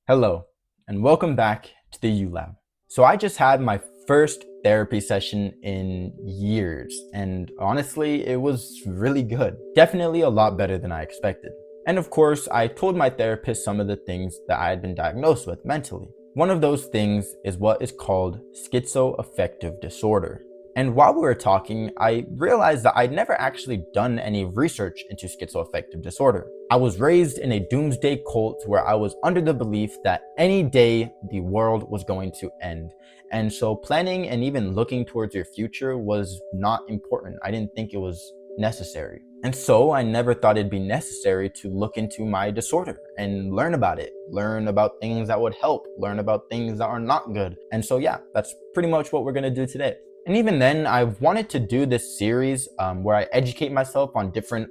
Hello, and welcome back to the U Lab. So I just had my first therapy session in years, and honestly, it was really good. Definitely a lot better than I expected. And of course, I told my therapist some of the things that I had been diagnosed with mentally. One of those things is what is called schizoaffective disorder. And while we were talking, I realized that I'd never actually done any research into schizoaffective disorder. I was raised in a doomsday cult where I was under the belief that any day the world was going to end. And so planning and even looking towards your future was not important. I didn't think it was necessary. And so I never thought it'd be necessary to look into my disorder and learn about it, learn about things that would help, learn about things that are not good. And so yeah, that's pretty much what we're gonna do today. And even then, I wanted to do this series where I educate myself on different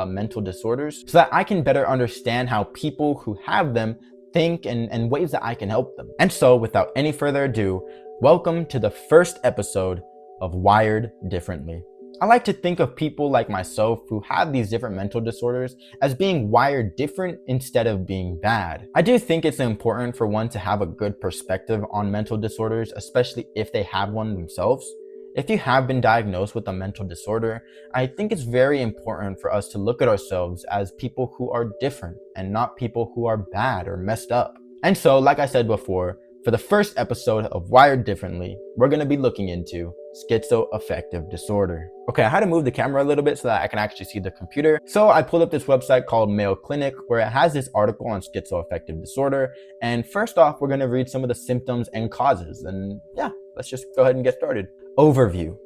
mental disorders so that I can better understand how people who have them think and ways that I can help them. And so without any further ado, welcome to the first episode of Wired Differently. I like to think of people like myself who have these different mental disorders as being wired different instead of being bad. I do think it's important for one to have a good perspective on mental disorders, especially if they have one themselves. If you have been diagnosed with a mental disorder, I think it's very important for us to look at ourselves as people who are different and not people who are bad or messed up. And so, like I said before, for the first episode of Wired Differently, we're going to be looking into schizoaffective disorder. Okay, I had to move the camera a little bit so that I can actually see the computer. So I pulled up this website called Mayo Clinic where it has this article on schizoaffective disorder. And first off, we're going to read some of the symptoms and causes. And yeah, let's just go ahead and get started. Overview.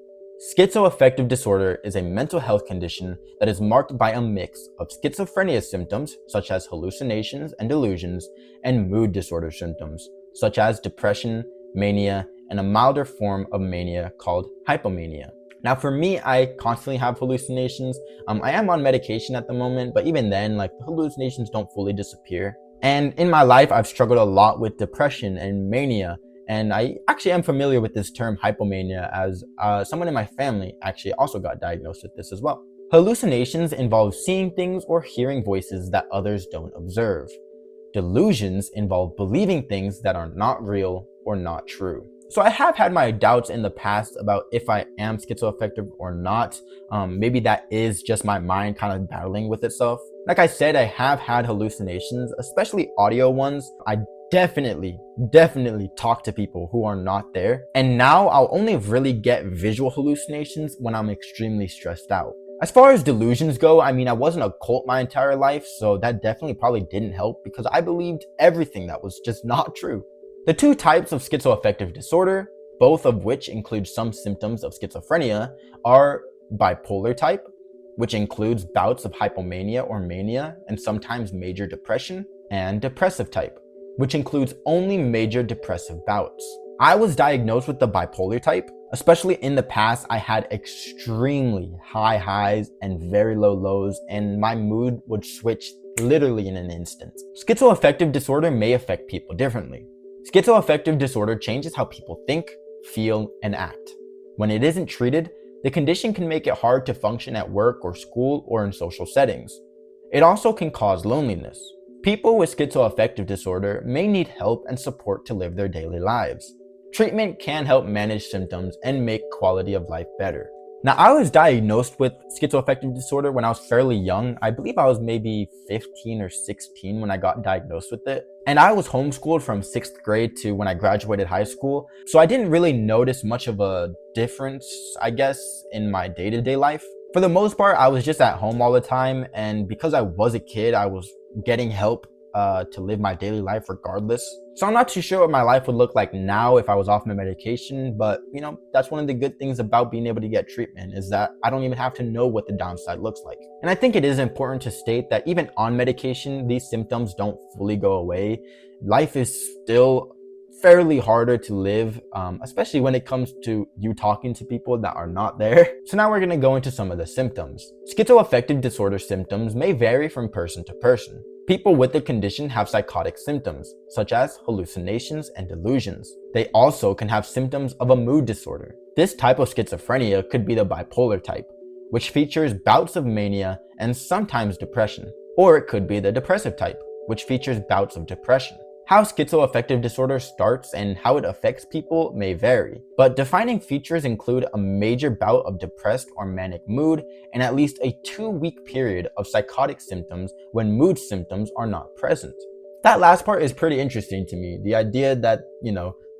Schizoaffective disorder is a mental health condition that is marked by a mix of schizophrenia symptoms, such as hallucinations and delusions, and mood disorder symptoms, such as depression, mania, and a milder form of mania called hypomania. Now for me, I constantly have hallucinations. I am on medication at the moment, but even then, the hallucinations don't fully disappear. And in my life, I've struggled a lot with depression and mania. And I actually am familiar with this term hypomania as someone in my family actually also got diagnosed with this as well. Hallucinations involve seeing things or hearing voices that others don't observe. Delusions involve believing things that are not real or not true. So I have had my doubts in the past about if I am schizoaffective or not. Maybe that is just my mind kind of battling with itself. Like I said, I have had hallucinations, especially audio ones. I definitely talk to people who are not there. And now I'll only really get visual hallucinations when I'm extremely stressed out. As far as delusions go, I wasn't a cult my entire life, so that definitely probably didn't help because I believed everything that was just not true. The two types of schizoaffective disorder, both of which include some symptoms of schizophrenia, are bipolar type, which includes bouts of hypomania or mania and sometimes major depression, and depressive type, which includes only major depressive bouts. I was diagnosed with the bipolar type. Especially in the past, I had extremely high highs and very low lows, and my mood would switch literally in an instant. Schizoaffective disorder may affect people differently. Schizoaffective disorder changes how people think, feel, and act. When it isn't treated, the condition can make it hard to function at work or school or in social settings. It also can cause loneliness. People with schizoaffective disorder may need help and support to live their daily lives. Treatment can help manage symptoms and make quality of life better. Now, I was diagnosed with schizoaffective disorder when I was fairly young. I believe I was maybe 15 or 16 when I got diagnosed with it. And I was homeschooled from 6th grade to when I graduated high school. So I didn't really notice much of a difference, I guess, in my day-to-day life. For the most part, I was just at home all the time. And because I was a kid, I was getting help to live my daily life regardless. So I'm not too sure what my life would look like now if I was off my medication, but that's one of the good things about being able to get treatment is that I don't even have to know what the downside looks like. And I think it is important to state that even on medication, these symptoms don't fully go away. Life is still fairly harder to live, especially when it comes to you talking to people that are not there. So now we're going to go into some of the symptoms. Schizoaffective disorder symptoms may vary from person to person. People with the condition have psychotic symptoms, such as hallucinations and delusions. They also can have symptoms of a mood disorder. This type of schizophrenia could be the bipolar type, which features bouts of mania and sometimes depression. Or it could be the depressive type, which features bouts of depression. How schizoaffective disorder starts and how it affects people may vary, but defining features include a major bout of depressed or manic mood and at least a 2-week period of psychotic symptoms when mood symptoms are not present. That last part is pretty interesting to me. The idea that,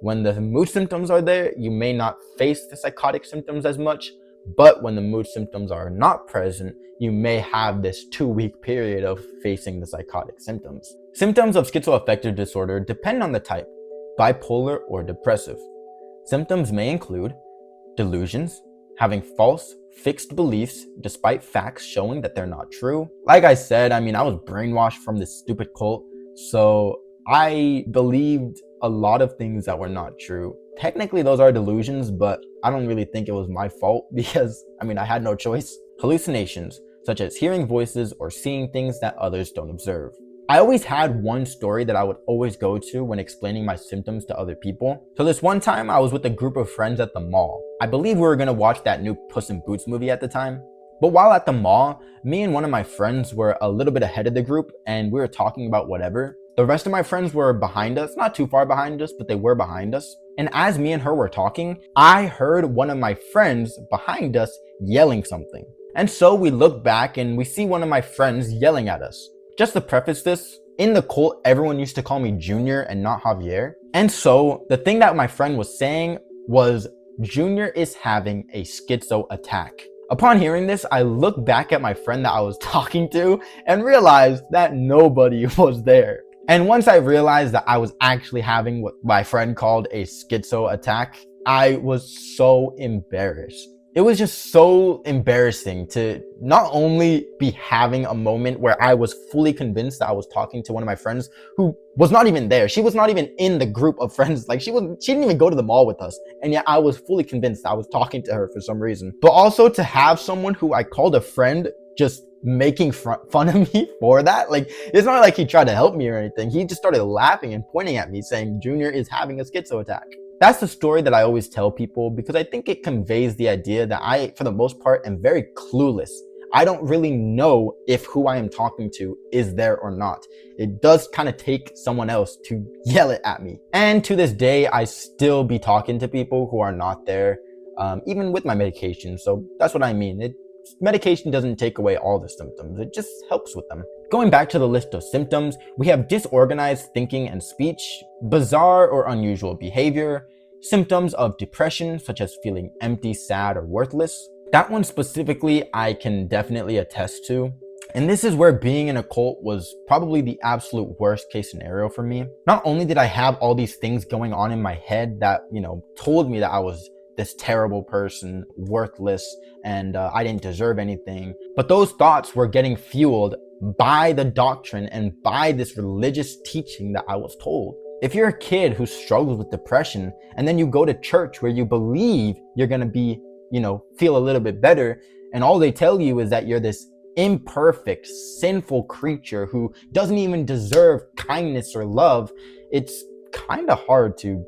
when the mood symptoms are there, you may not face the psychotic symptoms as much, but when the mood symptoms are not present, you may have this 2-week period of facing the psychotic symptoms. Symptoms of schizoaffective disorder depend on the type, bipolar or depressive. Symptoms may include delusions, having false, fixed beliefs despite facts showing that they're not true. Like I said, I was brainwashed from this stupid cult, so I believed a lot of things that were not true. Technically, those are delusions, but I don't really think it was my fault because, I had no choice. Hallucinations, such as hearing voices or seeing things that others don't observe. I always had one story that I would always go to when explaining my symptoms to other people. So this one time I was with a group of friends at the mall. I believe we were gonna watch that new Puss in Boots movie at the time. But while at the mall, me and one of my friends were a little bit ahead of the group and we were talking about whatever. The rest of my friends were behind us, not too far behind us, but they were behind us. And as me and her were talking, I heard one of my friends behind us yelling something. And so we look back and we see one of my friends yelling at us. Just to preface this, in the cult, everyone used to call me Junior and not Javier. And so the thing that my friend was saying was, Junior is having a schizo attack. Upon hearing this, I looked back at my friend that I was talking to and realized that nobody was there. And once I realized that I was actually having what my friend called a schizo attack, I was so embarrassed. It was just so embarrassing to not only be having a moment where I was fully convinced that I was talking to one of my friends who was not even there. She was not even in the group of friends. She didn't even go to the mall with us. And yet I was fully convinced I was talking to her for some reason. But also to have someone who I called a friend just making fun of me for that. It's not like he tried to help me or anything. He just started laughing and pointing at me saying, Junior is having a schizo attack. That's the story that I always tell people because I think it conveys the idea that I, for the most part, am very clueless. I don't really know if who I am talking to is there or not. It does kind of take someone else to yell it at me. And to this day, I still be talking to people who are not there, even with my medication. So that's what I mean. Medication doesn't take away all the symptoms. It just helps with them. Going back to the list of symptoms, we have disorganized thinking and speech, bizarre or unusual behavior, symptoms of depression such as feeling empty, sad, or worthless. That one specifically I can definitely attest to. And this is where being in a cult was probably the absolute worst case scenario for me. Not only did I have all these things going on in my head that, told me that I was this terrible person, worthless, and I didn't deserve anything. But those thoughts were getting fueled by the doctrine and by this religious teaching that I was told. If you're a kid who struggles with depression and then you go to church where you believe you're gonna be, feel a little bit better, and all they tell you is that you're this imperfect, sinful creature who doesn't even deserve kindness or love, it's kind of hard to,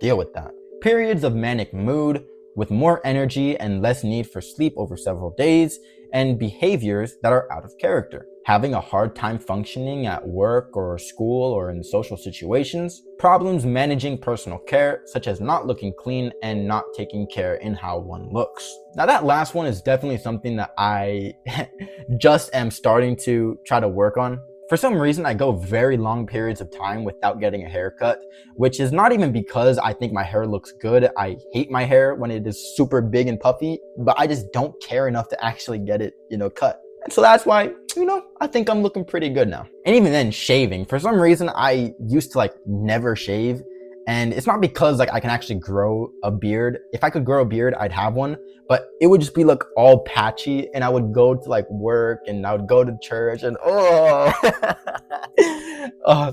deal with that. Periods of manic mood with more energy and less need for sleep over several days, and behaviors that are out of character. Having a hard time functioning at work or school or in social situations. Problems managing personal care, such as not looking clean and not taking care in how one looks. Now that last one is definitely something that I just am starting to try to work on. For some reason, I go very long periods of time without getting a haircut, which is not even because I think my hair looks good. I hate my hair when it is super big and puffy, but I just don't care enough to actually get it, cut. And so that's why, I think I'm looking pretty good now. And even then, shaving. For some reason, I used to never shave. And it's not because I can actually grow a beard. If I could grow a beard, I'd have one, but it would just be all patchy, and I would go to work and I would go to church and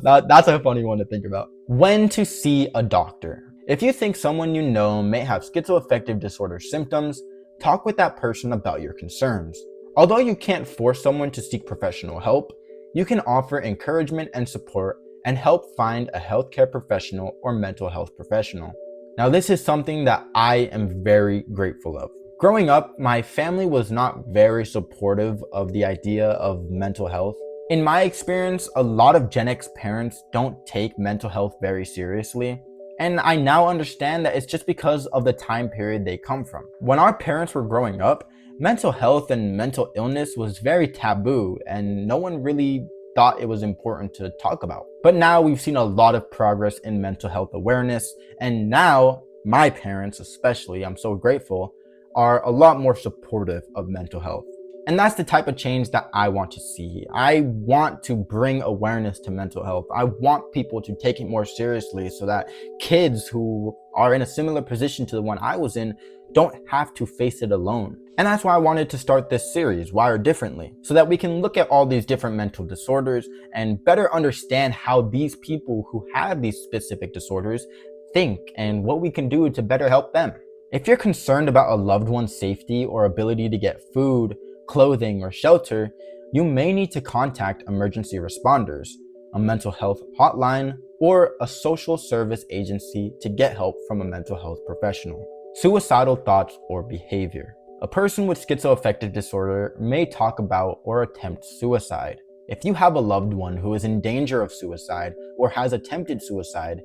that's a funny one to think about. When to see a doctor. If you think someone you know may have schizoaffective disorder symptoms, talk with that person about your concerns. Although you can't force someone to seek professional help, you can offer encouragement and support and help find a healthcare professional or mental health professional. Now, this is something that I am very grateful of. Growing up, my family was not very supportive of the idea of mental health. In my experience, a lot of Gen X parents don't take mental health very seriously. And I now understand that it's just because of the time period they come from. When our parents were growing up, mental health and mental illness was very taboo, and no one really thought it was important to talk about. But now we've seen a lot of progress in mental health awareness, and now my parents, especially, I'm so grateful, are a lot more supportive of mental health. And that's the type of change that I want to see. I want to bring awareness to mental health. I want people to take it more seriously so that kids who are in a similar position to the one I was in don't have to face it alone. And that's why I wanted to start this series, Wired Differently, so that we can look at all these different mental disorders and better understand how these people who have these specific disorders think and what we can do to better help them. If you're concerned about a loved one's safety or ability to get food, clothing, or shelter, you may need to contact emergency responders, a mental health hotline, or a social service agency to get help from a mental health professional. Suicidal thoughts or behavior. A person with schizoaffective disorder may talk about or attempt suicide. If you have a loved one who is in danger of suicide or has attempted suicide,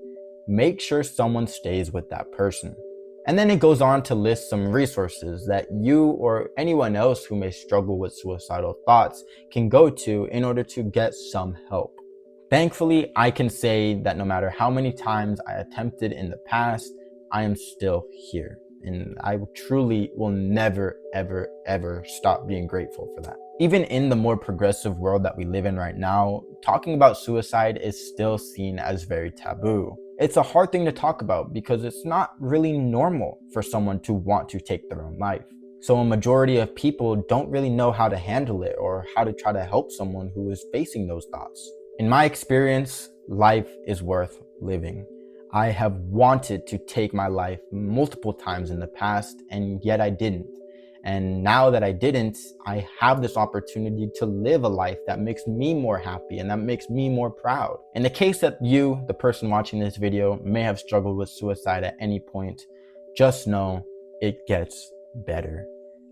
make sure someone stays with that person. And then it goes on to list some resources that you or anyone else who may struggle with suicidal thoughts can go to in order to get some help. Thankfully, I can say that no matter how many times I attempted in the past, I am still here. And I truly will never, ever, ever stop being grateful for that. Even in the more progressive world that we live in right now, talking about suicide is still seen as very taboo. It's a hard thing to talk about because it's not really normal for someone to want to take their own life. So a majority of people don't really know how to handle it or how to try to help someone who is facing those thoughts. In my experience, life is worth living. I have wanted to take my life multiple times in the past, and yet I didn't. And now that I didn't, I have this opportunity to live a life that makes me more happy and that makes me more proud. In the case that you, the person watching this video, may have struggled with suicide at any point, just know it gets better.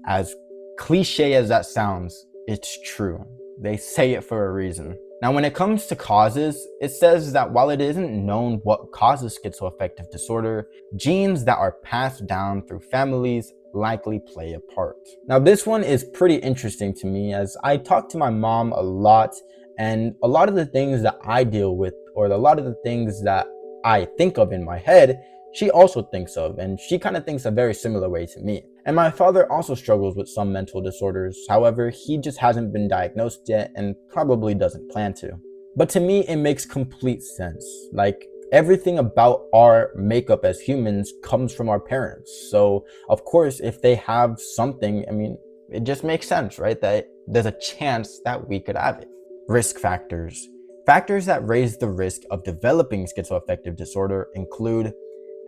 As cliche as that sounds, it's true. They say it for a reason. Now, when it comes to causes, it says that while it isn't known what causes schizoaffective disorder, genes that are passed down through families likely play a part. Now, this one is pretty interesting to me as I talk to my mom a lot, and a lot of the things that I deal with, or a lot of the things that I think of in my head, she also thinks of, and she kind of thinks a very similar way to me. And my father also struggles with some mental disorders. However, he just hasn't been diagnosed yet and probably doesn't plan to. But to me, it makes complete sense. Like, everything about our makeup as humans comes from our parents. So, of course, if they have something, I mean, it just makes sense, right? That there's a chance that we could have it. Risk factors. Factors that raise the risk of developing schizoaffective disorder include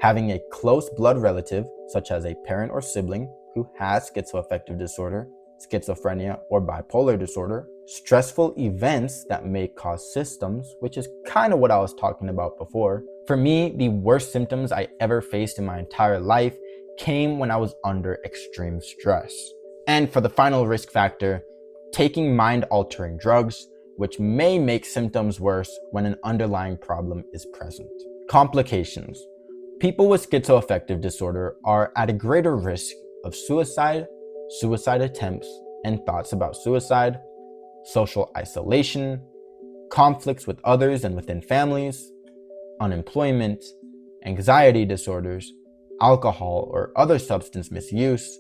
having a close blood relative, such as a parent or sibling, who has schizoaffective disorder, schizophrenia, or bipolar disorder, stressful events that may cause symptoms, which is kind of what I was talking about before. For me, the worst symptoms I ever faced in my entire life came when I was under extreme stress. And for the final risk factor, taking mind-altering drugs, which may make symptoms worse when an underlying problem is present. Complications. People with schizoaffective disorder are at a greater risk of suicide, suicide attempts, and thoughts about suicide, social isolation, conflicts with others and within families, unemployment, anxiety disorders, alcohol or other substance misuse,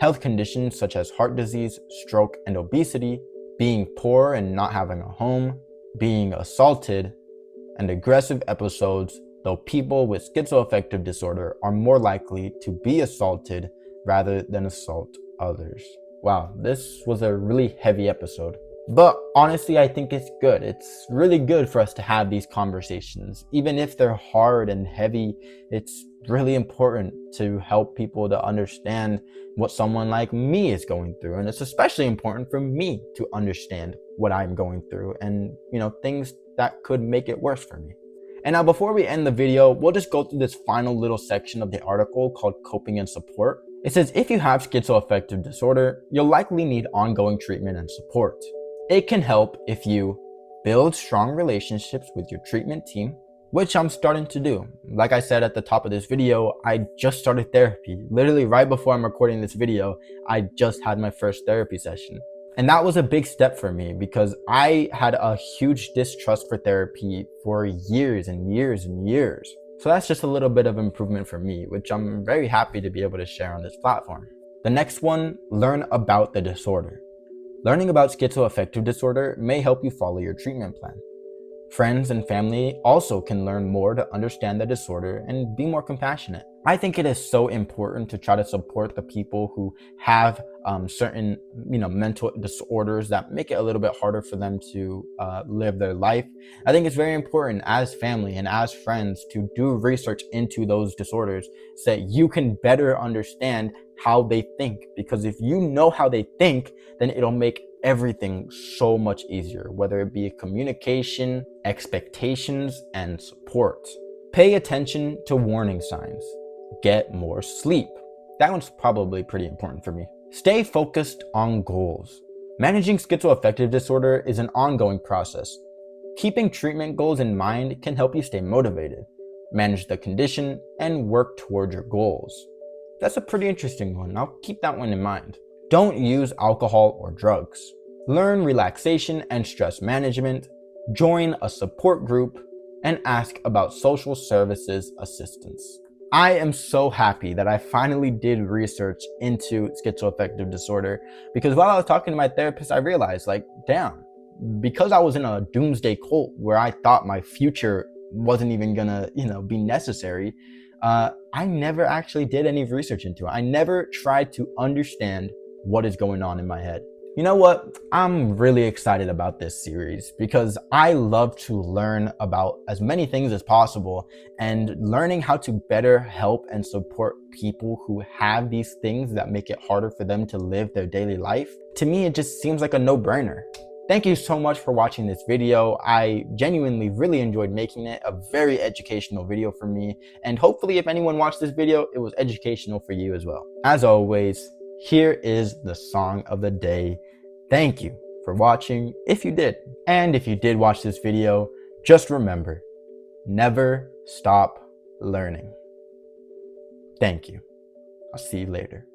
health conditions such as heart disease, stroke, and obesity, being poor and not having a home, being assaulted, and aggressive episodes, though people with schizoaffective disorder are more likely to be assaulted rather than assault others. Wow, this was a really heavy episode. But honestly, I think it's good. It's really good for us to have these conversations. Even if they're hard and heavy, it's really important to help people to understand what someone like me is going through. And it's especially important for me to understand what I'm going through and, things that could make it worse for me. And now before we end the video, we'll just go through this final little section of the article called Coping and Support. It says, if you have schizoaffective disorder, you'll likely need ongoing treatment and support. It can help if you Build strong relationships with your treatment team, which I'm starting to do. Like I said at the top of this video, I just started therapy. Literally right before I'm recording this video, I just had my first therapy session. And that was a big step for me because I had a huge distrust for therapy for years and years and years. So that's just a little bit of improvement for me, which I'm very happy to be able to share on this platform. The next one, learn about the disorder. Learning about schizoaffective disorder may help you follow your treatment plan. Friends and family also can learn more to understand the disorder and be more compassionate. I think it is so important to try to support the people who have certain mental disorders that make it a little bit harder for them to live their life. I think it's very important as family and as friends to do research into those disorders so that you can better understand how they think, because if you know how they think, then it'll make everything so much easier, whether it be communication, expectations, and support. Pay attention to warning signs. Get more sleep. That one's probably pretty important for me. Stay focused on goals. Managing schizoaffective disorder is an ongoing process. Keeping treatment goals in mind can help you stay motivated, manage the condition, and work toward your goals. That's a pretty interesting one. I'll keep that one in mind. Don't use alcohol or drugs. Learn relaxation and stress management, join a support group, and ask about social services assistance. I am so happy that I finally did research into schizoaffective disorder, because while I was talking to my therapist, I realized, damn, because I was in a doomsday cult where I thought my future wasn't even gonna, be necessary, I never actually did any research into it. I never tried to understand what is going on in my head. You know what? I'm really excited about this series because I love to learn about as many things as possible, and learning how to better help and support people who have these things that make it harder for them to live their daily life. To me, it just seems like a no-brainer. Thank you so much for watching this video. I genuinely really enjoyed making it. A very educational video for me. And hopefully if anyone watched this video, it was educational for you as well. As always, here is the song of the day. Thank you for watching, if you did. And if you did watch this video, just remember, never stop learning. Thank you. I'll see you later.